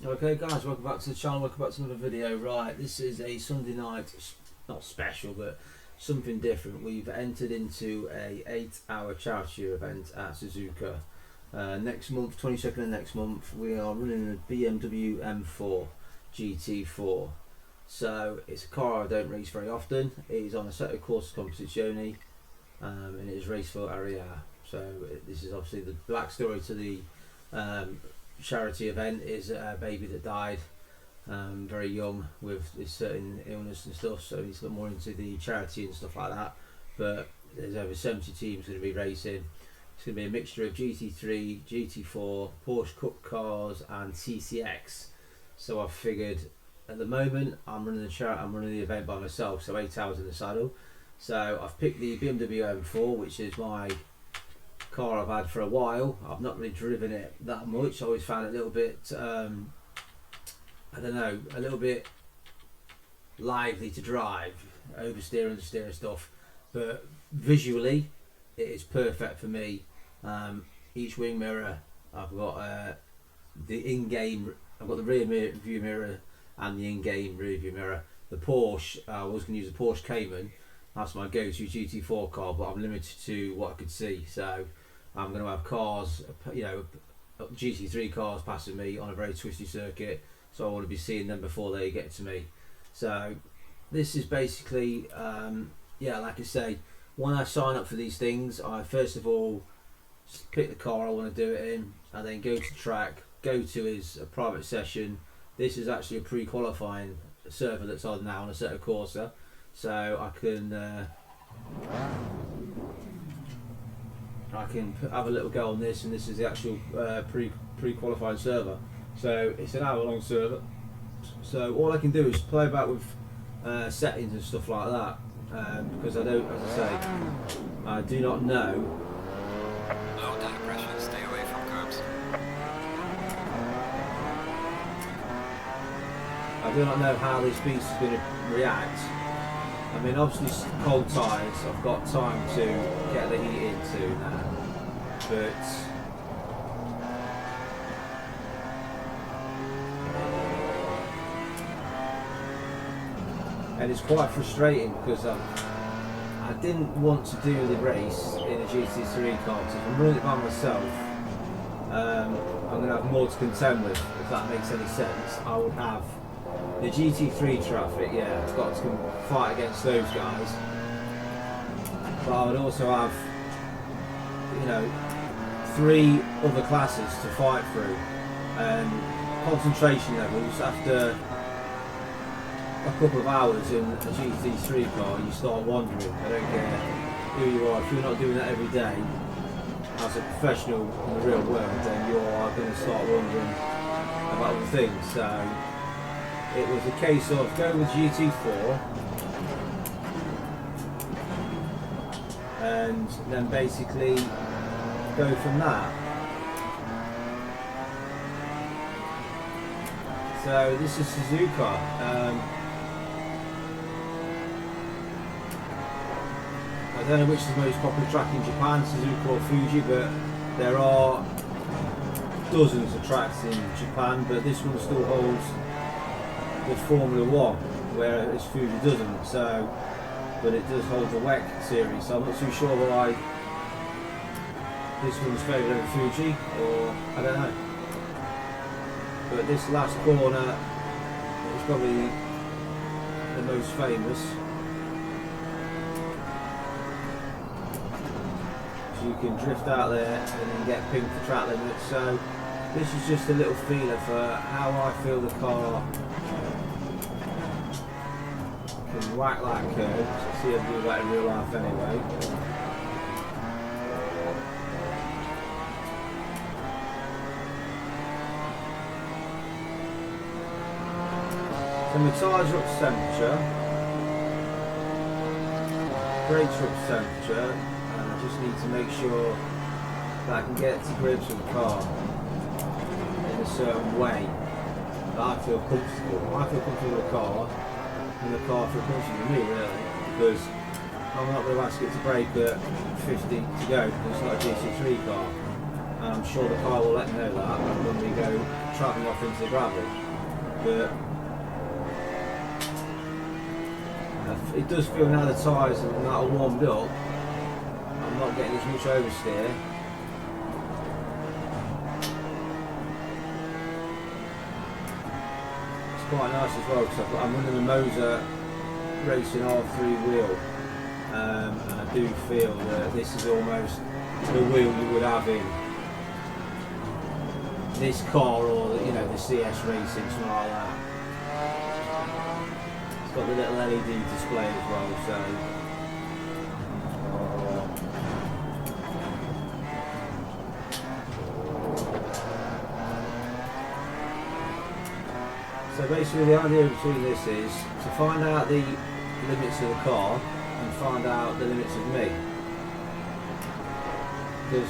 Okay guys, welcome back to the channel, welcome back to another video. Right, this is a Sunday night, not special, but something different. We've entered into a 8-hour charity event at Suzuka. Next month, 22nd of next month, we are running a BMW M4 GT4. So it's a car I don't race very often. It is on a set of course competizioni, and it is race for Area. So this is obviously the backstory to the charity event. Is a baby that died very young with this certain illness and stuff, so he's got more into the charity and stuff like that. But there's over 70 teams going to be racing. It's going to be a mixture of GT3, GT4, Porsche Cup cars and TCX. So I've figured at the moment I'm running the event by myself, so 8 hours in the saddle. So I've picked the BMW M4, which is my car I've had for a while. I've not really driven it that much. I always found it a little bit I don't know, a little bit lively to drive, oversteer, understeer and stuff, but visually it is perfect for me. Each wing mirror, I've got the in-game, I've got the rear view mirror and the in-game rear view mirror. The Porsche, I was going to use the Porsche Cayman. That's my go-to GT4 car, but I'm limited to what I could see. So I'm going to have cars, you know, GT3 cars passing me on a very twisty circuit. So I want to be seeing them before they get to me. So this is basically, yeah, like I say, when I sign up for these things, I first of all pick the car I want to do it in, and then go to the track, go to his private session. This is actually a pre-qualifying server that's on now on a set of Corsa, so I can have a little go on this, and this is the actual pre-qualifying server. So it's an hour-long server. So all I can do is play about with settings and stuff like that, because I don't, as I say, I do not know. Low tire pressure, stay away from curbs. I do not know how this beast is going to react. I mean, obviously cold tyres, I've got time to get the heat into now, but and it's quite frustrating because I didn't want to do the race in a GT3 car, because if I'm running it by myself, I'm going to have more to contend with, if that makes any sense. I would have the GT3 traffic, yeah, I've got to fight against those guys, but I would also have, you know, 3 other classes to fight through, and concentration levels after a couple of hours in a GT3 car, you start wondering. I don't care who you are, if you're not doing that every day as a professional in the real world, then you are going to start wondering about other things. So it was a case of go with GT4 and then basically go from that. So this is Suzuka. I don't know which is the most popular track in Japan, Suzuka or Fuji, but there are dozens of tracks in Japan, but this one still holds the Formula 1, whereas Fuji doesn't. So, but it does hold the WEC series, so I'm not too sure why this one's favoured over Fuji, or I don't know. But this last corner is probably the most famous. So you can drift out there and then get pinged for track limits. So this is just a little feeler for how I feel the car can whack that curve. So see how I do that in real life anyway. So my tyres are up to temperature, brakes are up to temperature, and I just need to make sure that I can get to grips with the car in a certain way that I feel comfortable. I feel comfortable with the car, and the car feels comfortable with me, really, because I'm not going to ask it to brake at 50 to go, because it's not a GT3 car, and I'm sure the car will let me know that when we go travelling off into the gravel. But it does feel now the tyres and that are warmed up, I'm not getting as much oversteer. It's quite nice as well because I'm running the Moser Racing R3 wheel, and I do feel that this is almost the wheel you would have in this car, or the CS Racing, something like that. It's got the little LED display as well, so basically the idea between this is to find out the limits of the car and find out the limits of me. Because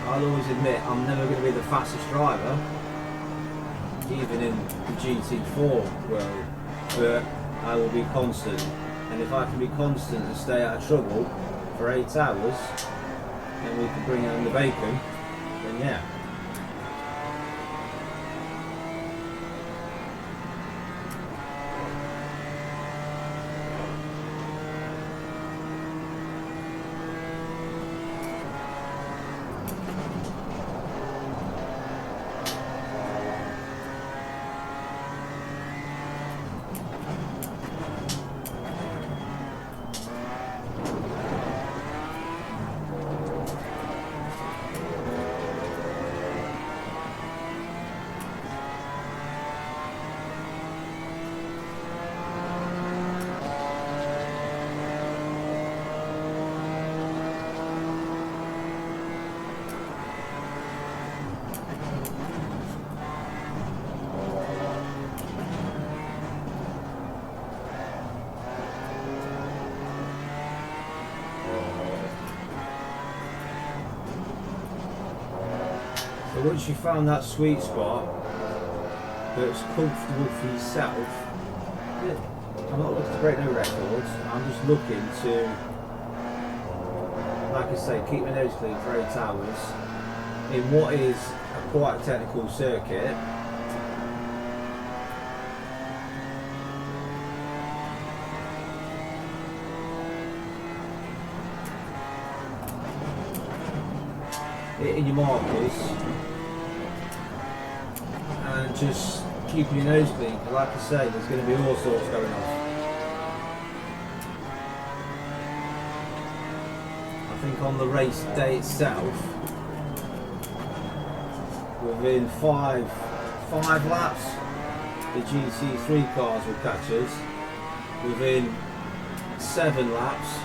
I'll always admit I'm never going to be the fastest driver, even in the GT4 world, but I will be constant. And if I can be constant and stay out of trouble for 8 hours, and we can bring in the bacon, then yeah. So once you've found that sweet spot that's comfortable for yourself, I'm not looking to break no records, I'm just looking to, like I say, keep my nose clean for 8 hours in what is quite a technical circuit. Hitting your markers and just keeping your nose clean, because like I say, there's going to be all sorts going on. I think on the race day itself, within five laps, the GT3 cars will catch us. Within 7 laps,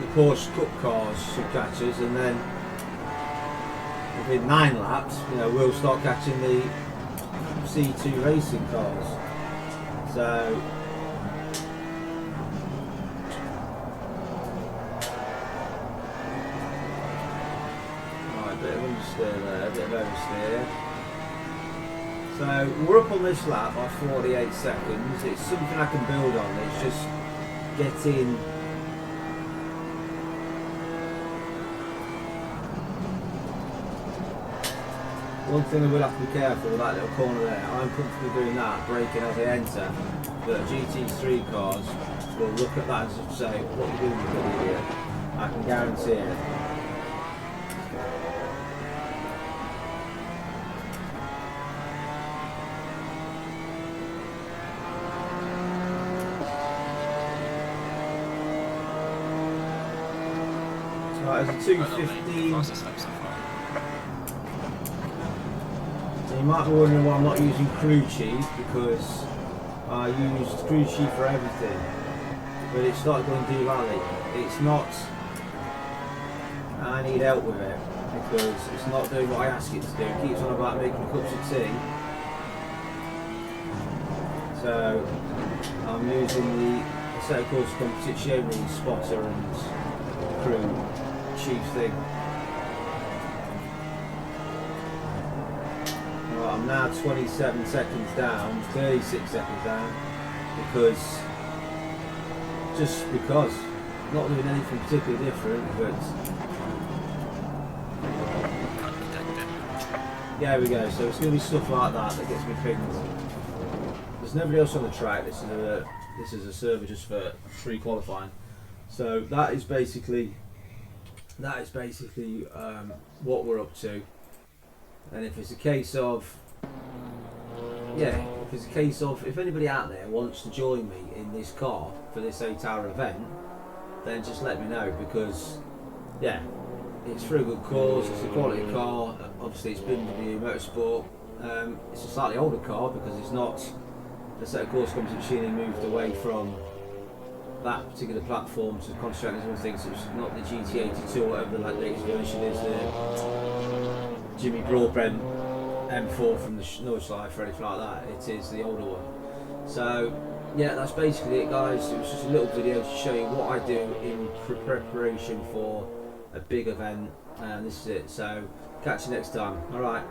the Porsche Cup cars should catch us, and then within 9 laps, we'll start catching the C2 racing cars. So right, bit of understeer there, a bit of oversteer. So we're up on this lap by 48 seconds. It's something I can build on. It's just getting one thing I will have to be careful with that little corner there. I'm comfortable doing that, braking as I enter. But GT3 cars will look at that and say, what are you doing, you bloody idiot? I can guarantee it. Right, it's a 215. You might be wondering why I'm not using crew chief, because I used crew chief for everything, but it started going D-Rally. It's not, I need help with it, because it's not doing what I ask it to do. It keeps on about making cups of tea. So I'm using the set of course competizione spotter and crew chief thing. I'm now 27 seconds down, 36 seconds down, because not doing anything particularly different, but There we go. So it's going to be stuff like that that gets me pinged. There's nobody else on the track. This is a server just for free qualifying. So that is basically what we're up to. And if it's a case of if anybody out there wants to join me in this car for this 8-hour event, then just let me know, because yeah, it's for a good cause, it's a quality car. Obviously it's BMW Motorsport. It's a slightly older car because it's not the set of course composite machinery moved away from that particular platform to concentrate on other things. So it's not the GT82 or whatever the latest version is, the Jimmy Broadbent M4 from the Nordschleife or anything like that. It is the older one. So yeah, that's basically it, guys. It was just a little video to show you what I do in preparation for a big event, and this is it. So catch you next time. Alright.